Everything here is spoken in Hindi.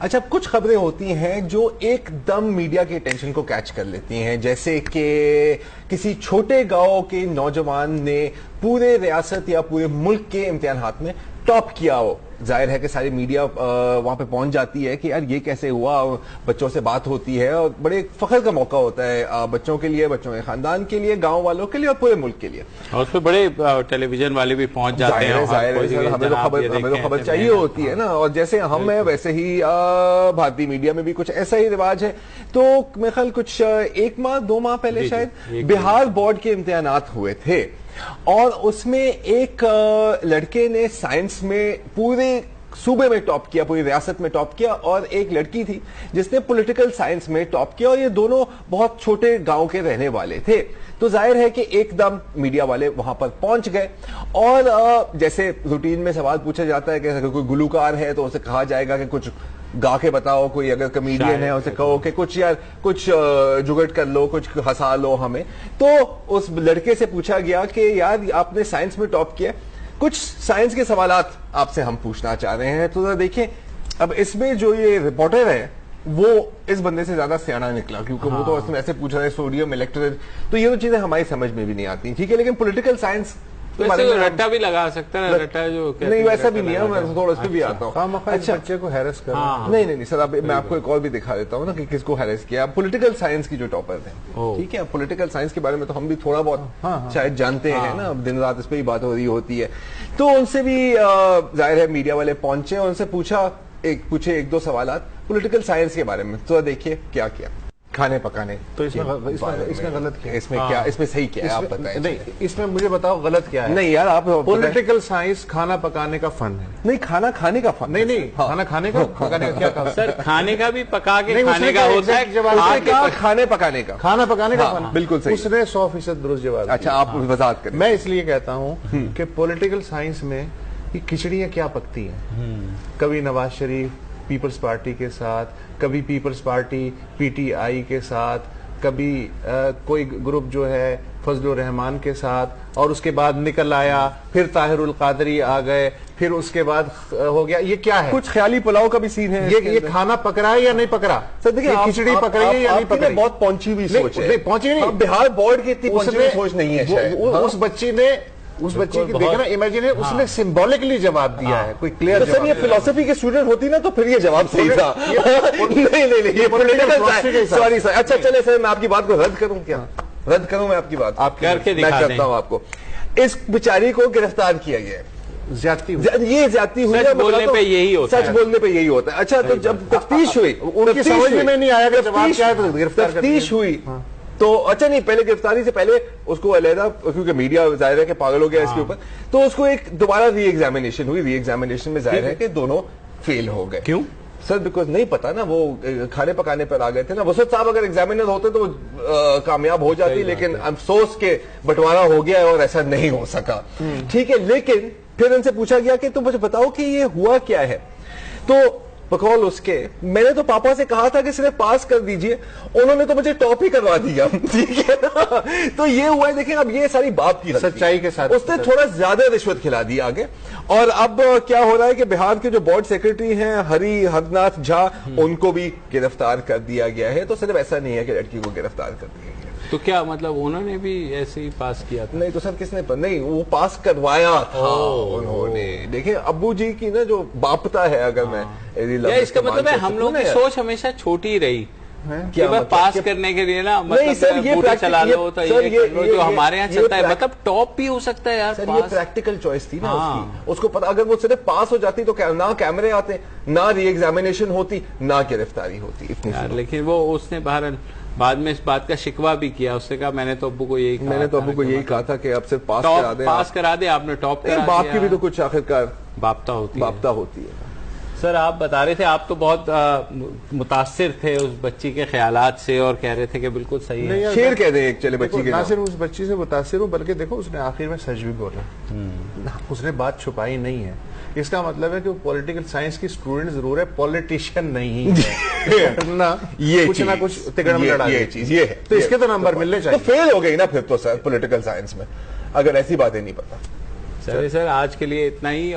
अच्छा, कुछ खबरें होती हैं जो एकदम मीडिया के अटेंशन को कैच कर लेती हैं, जैसे कि किसी छोटे गांव के नौजवान ने पूरे रियासत या पूरे मुल्क के इम्तिहानात में टॉप किया हो। जाहिर है कि सारी मीडिया वहां पे पहुंच जाती है कि यार ये कैसे हुआ, बच्चों से बात होती है और बड़े फख्र का मौका होता है बच्चों के लिए, बच्चों के खानदान के लिए, गांव वालों के लिए और पूरे मुल्क के लिए। और उस पर बड़े टेलीविजन वाले भी पहुंच जाते हैं। हमें तो खबर चाहिए होती है ना, और जैसे हम है वैसे ही भारतीय मीडिया में भी कुछ ऐसा ही रिवाज है। तो मेरे ख्याल कुछ 1 माह 2 माह पहले शायद बिहार बोर्ड के इम्तिहानात हुए थे और उसमें एक लड़के ने साइंस में पूरे सूबे में टॉप किया, पूरी रियासत में टॉप किया, और एक लड़की थी जिसने पॉलिटिकल साइंस में टॉप किया, और ये दोनों बहुत छोटे गांव के रहने वाले थे। तो जाहिर है कि एकदम मीडिया वाले वहां पर पहुंच गए और जैसे रूटीन में सवाल पूछा जाता है कि कोई गुलूकार है तो उसे कहा जाएगा कि कुछ गा के बताओ, कोई अगर कमेडियन है उसे कहो कि कुछ यार कुछ जुगट कर लो, कुछ हंसा लो हमें। तो उस लड़के से पूछा गया कि यार आपने साइंस में टॉप किया, कुछ साइंस के सवालात आपसे हम पूछना चाह रहे हैं। तो देखें, अब इसमें जो ये रिपोर्टर है वो इस बंदे से ज्यादा सियाना निकला, क्योंकि वो तो उसमें ऐसे पूछ रहा है सोडियम इलेक्ट्रोलाइट, तो ये तो चीजें हमारी समझ में भी नहीं आती, ठीक है। लेकिन पॉलिटिकल साइंस तो रट्टा भी लगा सकता है ना, रट्टा जो नहीं वैसा भी नहीं है, मैं थोड़ा उस पर भी आता हूँ। अच्छा, बच्चे को हैरेस कर नहीं सर, अब मैं आपको एक और भी दिखा देता हूँ ना कि किसको हैरेस किया। पॉलिटिकल साइंस की जो टॉपर थे, ठीक है, पॉलिटिकल साइंस के बारे में तो हम भी थोड़ा बहुत शायद जानते हैं ना, दिन रात इस पर ही बात हो रही होती है। तो उनसे भी जाहिर है मीडिया वाले पहुंचे, उनसे पूछे 1-2 सवालात पॉलिटिकल साइंस के बारे में। तो देखिए क्या किया, खाने पकाने। तो इसमें गलत क्या है? इसमें सही क्या है आप बताएं। नहीं, इसमें मुझे बताओ गलत क्या है। नहीं यार, आप पॉलिटिकल साइंस खाना पकाने का फन है। नहीं, खाना खाने का फन नहीं, खाना खाने का पकाने का क्या कहा सर? खाने का भी पका के खाने का होता है, खाने पकाने का, खाना पकाने का फन, बिल्कुल सही। उसने 100% दुरुस्त जवाब। अच्छा, आप वजाहत करें। मैं इसलिए कहता हूँ कि पॉलिटिकल साइंस में ये खिचड़ियां क्या पकती हैं। कभी नवाज शरीफ पीपल्स पार्टी के साथ, कभी पीपल्स पार्टी पीटीआई के साथ, कभी कोई ग्रुप जो है फजलुर रहमान के साथ, और उसके बाद निकल आया, फिर ताहिरुल कादरी आ गए, फिर उसके बाद हो गया। ये क्या है? कुछ ख्याली पुलाव का भी सीन है। ये खाना पक रहा है या नहीं पक रहा? सर देखिए, खिचड़ी पक रही है या नहीं पक रही? बहुत पहुंची हुई सोच है। पहुंची नहीं, बिहार बोर्ड की इतनी पहुंची हुई सोच नहीं है शायद। उस बच्ची की देखना, इमेजिन है, उसने सिंबॉलिकली जवाब दिया है, कोई क्लियर जवाब। सर ये फिलोसफी के स्टूडेंट होती ना तो फिर ये जवाब सही था। नहीं, ये पॉलिटिकल, सॉरी सर। अच्छा चले सर, मैं आपकी बात को रद्द करूं क्या? रद्द करूं मैं आपकी बात? आप करके मैं करता हूं आपको। इस बेचारी को गिरफ्तार किया गया है, ज्यादती ये ज्यादती हुई। सच बोलने पे यही होता है। सच बोलने पे यही होता है। अच्छा, तो जब तफ्तीश हुई, उनकी समझ में नहीं आया कि जवाब क्या है, तो गिरफ्तार तफ्तीश हुई तो अच्छा नहीं, पहले गिरफ्तारी से पहले उसको अलहदा, क्योंकि मीडिया जाहिर है कि पागल हो गया इसके ऊपर, तो उसको एक दोबारा री एग्जामिनेशन हुई। री एग्जामिनेशन में जाहिर है कि दोनों फेल हो गए। क्यों सर? बिकॉज नहीं पता ना, वो खाने पकाने पर आ गए थे ना। वसत साहब अगर एग्जामिनर होते तो कामयाब हो जाती, लेकिन अफसोस के बंटवारा हो गया है और ऐसा नहीं हो सका, ठीक है। लेकिन फिर उनसे पूछा गया कि तुम मुझे बताओ कि ये हुआ क्या है। तो बकौल उसके, मैंने तो पापा से कहा था कि सिर्फ पास कर दीजिए, उन्होंने तो मुझे टॉप ही करवा दिया, ठीक है ना। तो ये हुआ है। देखें, अब ये सारी बाप की सच्चाई के साथ उसने थोड़ा ज्यादा रिश्वत खिला दी आगे। और अब क्या हो रहा है कि बिहार के जो बोर्ड सेक्रेटरी हैं हरि हरनाथ झा, उनको भी गिरफ्तार कर दिया गया है। तो सिर्फ ऐसा नहीं है कि लड़की को गिरफ्तार कर दिया गया, तो क्या मतलब उन्होंने भी ऐसे ही पास किया था? नहीं तो सर किसने नहीं, वो पास करवाया था उन्होंने। देखिए, अब्बू जी की ना जो बापता है, अगर मैं इसका मतलब है हम लोगों की सोच हमेशा छोटी रही कि बस पास करने के लिए ना, मतलब सर ये चला लो तो ये जो हमारे यहाँ चलता है, मतलब टॉप भी हो सकता है यार। सर ये प्रैक्टिकल चॉइस थी ना उसको पता, अगर वो सिर्फ पास हो जाती तो ना कैमरे आते, ना री एग्जामिनेशन होती, ना गिरफ्तारी होती इतनी। लेकिन वो उसने बहरहाल बाद में इस बात का शिकवा भी किया, उसने कहा मैंने तो अब्बू को यही कहा था कि अब सिर्फ पास करा दे, आपने टॉप करा दिया। बाप की भी तो कुछ आखिरकार बापता होती है। सर आप बता रहे थे, आप तो बहुत मुतासिर थे उस बच्ची के ख्यालात से और कह रहे थे कि बिल्कुल सही है। शेर कह दे चले बच्ची के, ना सिर्फ उस बच्ची से मुतासिर हूँ, बल्कि देखो उसने आखिर में सच भी बोला, उसने बात छुपाई नहीं है। इसका मतलब है कि वो पॉलिटिकल साइंस की स्टूडेंट जरूर है, पॉलिटिशियन नहीं है ना। ये कुछ ना कुछ तिकड़ में लड़ा, ये चीज ये है, तो इसके तो नंबर मिलने चाहिए। तो फेल हो गई ना फिर तो सर पॉलिटिकल साइंस में, अगर ऐसी बातें नहीं पता। सर आज के लिए इतना ही।